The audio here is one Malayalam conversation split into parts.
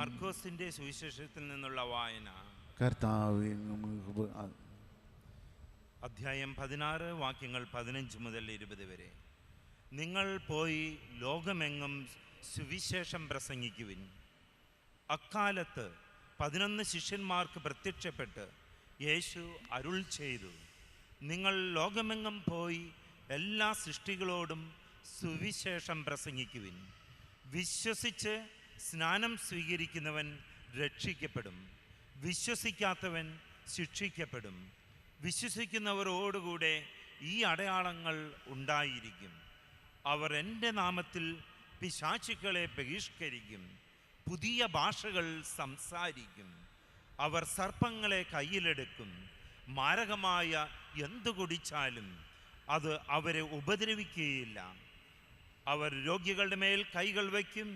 മർക്കോസിന്റെ സുവിശേഷത്തിൽ നിന്നുള്ള വായന. കർത്താവേ, അധ്യായം 16 വാക്യങ്ങൾ 15 മുതൽ 20 വരെ. നിങ്ങൾ പോയി ലോകമെങ്ങും സുവിശേഷം പ്രസംഗിക്കുവിൻ. അക്കാലത്ത് 11 ശിഷ്യന്മാർക്ക് പ്രത്യക്ഷപ്പെട്ട് യേശു അരുൾ ചെയ്തു, നിങ്ങൾ ലോകമെങ്ങും പോയി എല്ലാ സൃഷ്ടികളോടും സുവിശേഷം പ്രസംഗിക്കുവിൻ. വിശ്വസിച്ച് സ്നാനം സ്വീകരിക്കുന്നവൻ രക്ഷിക്കപ്പെടും, വിശ്വസിക്കാത്തവൻ ശിക്ഷിക്കപ്പെടും. വിശ്വസിക്കുന്നവരോടുകൂടെ ഈ അടയാളങ്ങൾ ഉണ്ടായിരിക്കും. അവർ എൻ്റെ നാമത്തിൽ പിശാചുക്കളെ ബഹിഷ്കരിക്കും, പുതിയ ഭാഷകൾ സംസാരിക്കും, അവർ സർപ്പങ്ങളെ കയ്യിലെടുക്കും, മാരകമായ എന്തു കുടിച്ചാലും അത് അവരെ ഉപദ്രവിക്കുകയില്ല. അവർ രോഗികളുടെ മേൽ കൈകൾ വയ്ക്കും,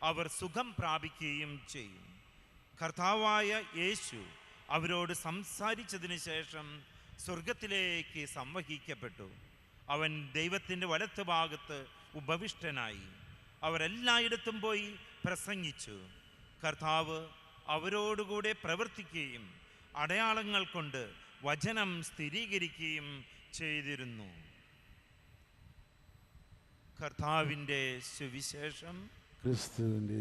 അവർ സുഖം പ്രാപിക്കുകയും ചെയ്യും. കർത്താവായ യേശു അവരോട് സംസാരിച്ചതിന് ശേഷം സ്വർഗത്തിലേക്ക് സംവഹിക്കപ്പെട്ടു. അവൻ ദൈവത്തിൻ്റെ വലത്തുഭാഗത്ത് ഉപവിഷ്ടനായി. അവരെല്ലായിടത്തും പോയി പ്രസംഗിച്ചു. കർത്താവ് അവരോടുകൂടെ പ്രവർത്തിക്കുകയും അടയാളങ്ങൾ കൊണ്ട് വചനം സ്ഥിരീകരിക്കുകയും ചെയ്തിരുന്നു. കർത്താവിൻ്റെ സുവിശേഷം. ക്രിസ്തുവിൻ്റെ